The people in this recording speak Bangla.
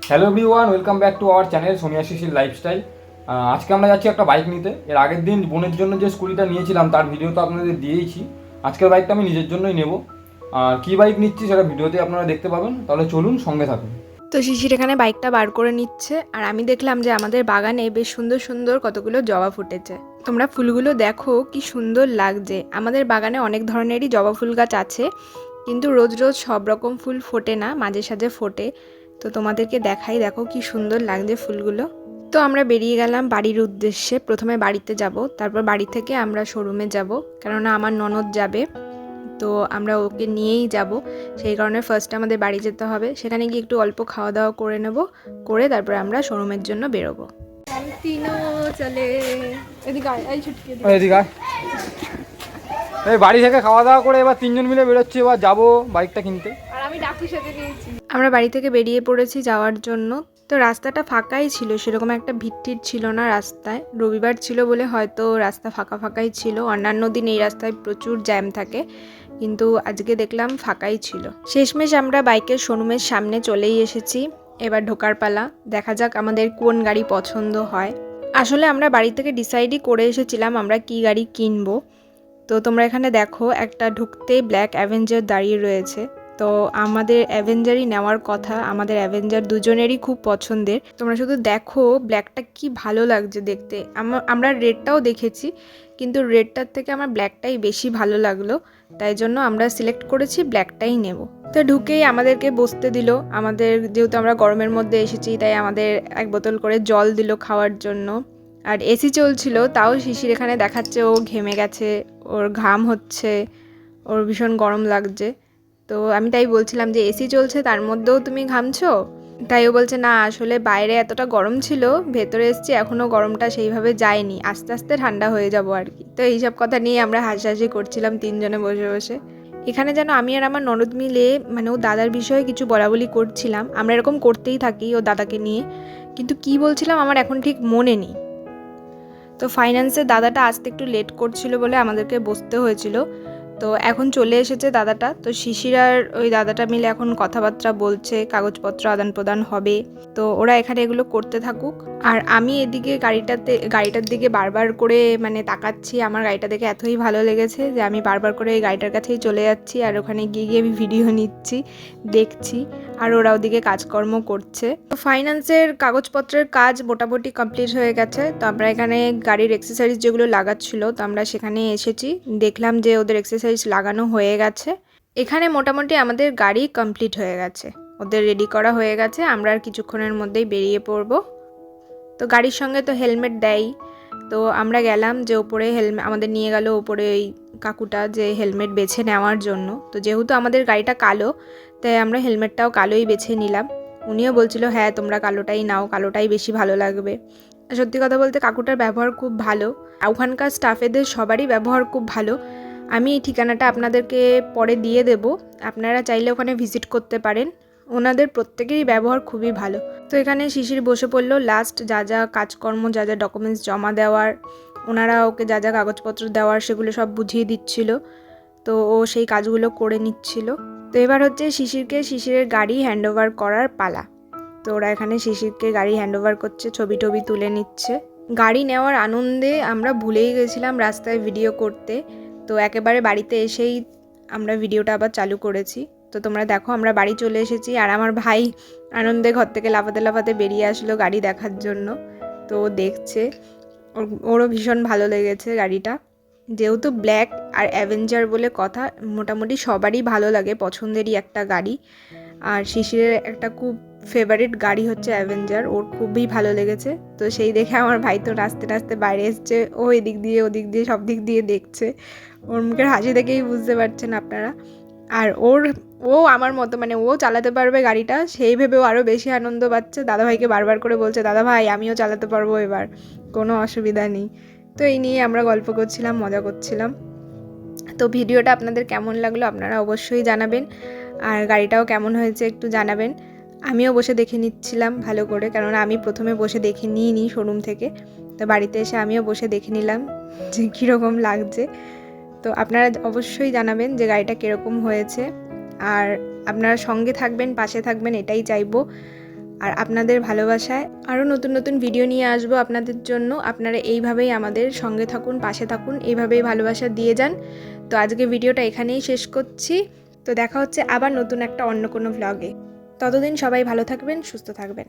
Hello everyone, welcome back to our channel Sonia Shishir lifestyle. আজকে আমরা যাচ্ছি একটা বাইক নিতে। এর আগের দিন বোনের জন্য যে স্কুটিটা নিয়েছিলাম তার ভিডিও তো আপনাদের দিয়েইছি। আজকের বাইকটা আমি নিজের জন্যই নেব। আর কী বাইক নিচ্ছি সেটা ভিডিওতে আপনারা দেখতে পাবেন, তাহলে চলুন সঙ্গে থাকুন। তো শিশির এখানে বাইকটা বার করে নিচ্ছে, আর আমি দেখলাম যে আমাদের বাগানে বেশ সুন্দর সুন্দর কতগুলো জবা ফুটেছে। তোমরা ফুলগুলো দেখো কি সুন্দর লাগছে। আমাদের বাগানে অনেক ধরনেরই জবা ফুল গাছ আছে, কিন্তু রোজ রোজ সব রকম ফুল ফোটে না, মাঝে সাঝে ফোটে। তো তোমাদেরকে দেখাই, দেখো কি সুন্দর লাগছে ফুলগুলো। তো আমরা বেরিয়ে গেলাম বাড়ির উদ্দেশ্যে। প্রথমে বাড়িতে যাব, তারপর বাড়ি থেকে আমরা শোরুমে যাব, কেননা আমার ননদ যাবে, তো আমরা ওকে নিয়েই যাব। সেই কারণে ফার্স্ট আমাদের বাড়ি যেতে হবে, সেখানে গিয়ে একটু অল্প খাওয়া দাওয়া করে নেব, করে তারপরে আমরা শোরুমের জন্য বেরোবো। এই বাড়ি থেকে খাওয়া দাওয়া করে এবার তিনজন মিলে বেরোচ্ছি, এবার যাবো বাইকটা কিনতে। আর আমি ডাকুর সাথে নিয়েছি। আমরা বাড়ি থেকে বেরিয়ে পড়েছি যাওয়ার জন্য। তো রাস্তাটা ফাঁকাই ছিল, সেরকম একটা ভিড় ছিল না রাস্তায়। রবিবার ছিল বলে হয়তো রাস্তা ফাঁকা ফাঁকাই ছিল। অন্যান্য দিন এই রাস্তায় প্রচুর জ্যাম থাকে, কিন্তু আজকে দেখলাম ফাঁকাই ছিল। শেষমেশ আমরা বাইকের শোরুমের সামনে চলেই এসেছি। এবার ঢোকার পালা। দেখা যাক আমাদের কোন গাড়ি পছন্দ হয়। আসলে আমরা বাড়ি থেকে ডিসাইডই করে এসেছিলাম আমরা কি গাড়ি কিনবো। তো তোমরা এখানে দেখো, একটা ঢুকতেই ব্ল্যাক অ্যাভেঞ্জার দাঁড়িয়ে রয়েছে। তো আমাদের অ্যাভেঞ্জারই নেওয়ার কথা, আমাদের অ্যাভেঞ্জার দুজনেরই খুব পছন্দের। তোমরা শুধু দেখো ব্ল্যাকটা কি ভালো লাগছে দেখতে। আমরা রেডটাও দেখেছি, কিন্তু রেডটার থেকে আমার ব্ল্যাকটাই বেশি ভালো লাগলো, তাই জন্য আমরা সিলেক্ট করেছি ব্ল্যাকটাই নেব। তো ঢুকেই আমাদেরকে বসতে দিল। আমাদের যেহেতু আমরা গরমের মধ্যে এসেছি, তাই আমাদের এক বোতল করে জল দিল খাওয়ার জন্য। আর এসি চলছিল, তাও শিশির এখানে দেখাচ্ছে ও ঘেমে গেছে, ওর ঘাম হচ্ছে, ওর ভীষণ গরম লাগছে। তো আমি তাই বলছিলাম যে এসি চলছে তার মধ্যেও তুমি ঘামছো? তাই ও বলছে না, আসলে বাইরে এতটা গরম ছিল, ভেতরে এসছি এখনও গরমটা সেইভাবে যায়নি, আস্তে আস্তে ঠান্ডা হয়ে যাবো আর কি। তো এইসব কথা নিয়ে আমরা হাসাহাসি করছিলাম তিনজনে বসে বসে। এখানে যেন আমি আর আমার ননদ মিলে মানে ও দাদার বিষয়ে কিছু বলাবলি করছিলাম। আমরা এরকম করতেই থাকি ও দাদাকে নিয়ে, কিন্তু কি বলছিলাম আমার এখন ঠিক মনে নেই। তো ফাইন্যান্সের দাদাটা আসতে একটু লেট করছিল বলে আমাদেরকে বসতে হয়েছিল। তো এখন চলে এসেছে দাদাটা। তো শিশির আর ওই দাদাটা মিলে এখন কথাবার্তা বলছে, কাগজপত্র আদান প্রদান হবে। তো ওরা এখানে এগুলো করতে থাকুক, আর আমি এদিকে গাড়িটার দিকে বারবার করে মানে তাকাচ্ছি। আমার গাড়িটা দেখে এতই ভালো লেগেছে যে আমি বারবার করে এই গাড়িটার কাছেই চলে যাচ্ছি, আর ওখানে গিয়ে গিয়ে আমি ভিডিও নিচ্ছি, দেখছি, আর ওরা ওদিকে কাজকর্ম করছে। তো ফাইন্যান্সের কাগজপত্রের কাজ মোটামুটি কমপ্লিট হয়ে গেছে। তো আমরা এখানে গাড়ির এক্সেসরিজ যেগুলো লাগাচ্ছিল, তো আমরা সেখানে এসেছি, দেখলাম যে ওদের এক্সেসরিজ লাগানো হয়ে গেছে। এখানে মোটামুটি আমাদের গাড়ি কমপ্লিট হয়ে গেছে, ওদের রেডি করা হয়ে গেছে। আমরা আর কিছুক্ষণের মধ্যেই বেরিয়ে পড়ব। তো গাড়ির সঙ্গে তো হেলমেট দেয়। তো আমরা গেলাম যে ওপরে আমাদের নিয়ে গেল ওপরে ওই কাকুটা, যে হেলমেট বেছে নেওয়ার জন্য। তো যেহেতু আমাদের গাড়িটা কালো, তাই আমরা হেলমেটটাও কালোই বেছে নিলাম। উনিও বলছিল হ্যাঁ তোমরা কালোটাই নাও, কালোটাই বেশি ভালো লাগবে। সত্যি কথা বলতে কাকুটার ব্যবহার খুব ভালো, ওখানকার স্টাফেদের সবারই ব্যবহার খুব ভালো। আমি এই ঠিকানাটা আপনাদেরকে পরে দিয়ে দেব, আপনারা চাইলে ওখানে ভিজিট করতে পারেন। ওনাদের প্রত্যেকেরই ব্যবহার খুবই ভালো। তো এখানে শিশির বসে পড়লো লাস্ট যা যা কাজকর্ম, যা যা ডকুমেন্টস জমা দেওয়ার, ওনারা ওকে যা যা কাগজপত্র দেওয়ার সেগুলো সব বুঝিয়ে দিচ্ছিল। তো ও সেই কাজগুলো করে নিচ্ছিল। তো এবার হচ্ছে শিশিরের গাড়ি হ্যান্ডওভার করার পালা। তো ওরা এখানে শিশিরকে গাড়ি হ্যান্ডওভার করছে, ছবি টবি তুলে নিচ্ছে। গাড়ি নেওয়ার আনন্দে আমরা ভুলেই গেছিলাম রাস্তায় ভিডিও করতে। তো একেবারে বাড়িতে এসেই আমরা ভিডিওটা আবার চালু করেছি। তো তোমরা দেখো আমরা বাড়ি চলে এসেছি, আর আমার ভাই আনন্দে ঘর থেকে লাফাতে লাফাতে বেরিয়ে আসলো গাড়ি দেখার জন্য। তো দেখছে, ওরও ভীষণ ভালো লেগেছে গাড়িটা। যেহেতু ব্ল্যাক আর অ্যাভেঞ্জার বলে কথা, মোটামুটি সবারই ভালো লাগে, পছন্দেরই একটা গাড়ি। আর শিশিরের একটা খুব ফেভারিট গাড়ি হচ্ছে অ্যাভেঞ্জার, ওর খুবই ভালো লেগেছে। তো সেই দেখে আমার ভাই তো নাচতে নাচতে বাইরে এসছে, ও এদিক দিয়ে ওদিক দিয়ে সব দিক দিয়ে দেখছে। ওর মুখের হাসি দেখেই বুঝতে পারছেন আপনারা। আর ও আমার মতো মানে ও চালাতে পারবে গাড়িটা, সেই ভেবেও আরও বেশি আনন্দ পাচ্ছে। দাদাভাইকে বারবার করে বলছে দাদা ভাই আমিও চালাতে পারবো এবার, কোনো অসুবিধা নেই। তো এই নিয়ে আমরা গল্প করছিলাম, মজা করছিলাম। তো ভিডিওটা আপনাদের কেমন লাগলো আপনারা অবশ্যই জানাবেন, আর গাড়িটাও কেমন হয়েছে একটু জানাবেন। আমিও বসে দেখে নিচ্ছিলাম ভালো করে, কেননা আমি প্রথমে বসে দেখে নিইনি শোরুম থেকে। তো বাড়িতে এসে আমিও বসে দেখে নিলাম যে কীরকম লাগছে। তো আপনারা অবশ্যই জানাবেন যে গাড়িটা কীরকম হয়েছে, আর আপনারা সঙ্গে থাকবেন, পাশে থাকবেন, এটাই চাইবো। আর আপনাদের ভালোবাসায় আরও নতুন নতুন ভিডিও নিয়ে আসবো আপনাদের জন্য। আপনারা এইভাবেই আমাদের সঙ্গে থাকুন, পাশে থাকুন, এইভাবেই ভালোবাসা দিয়ে যান। তো আজকে ভিডিওটা এখানেই শেষ করছি। তো দেখা হচ্ছে আবার নতুন একটা অন্য কোনো ভ্লগে। ততদিন সবাই ভালো থাকবেন, সুস্থ থাকবেন।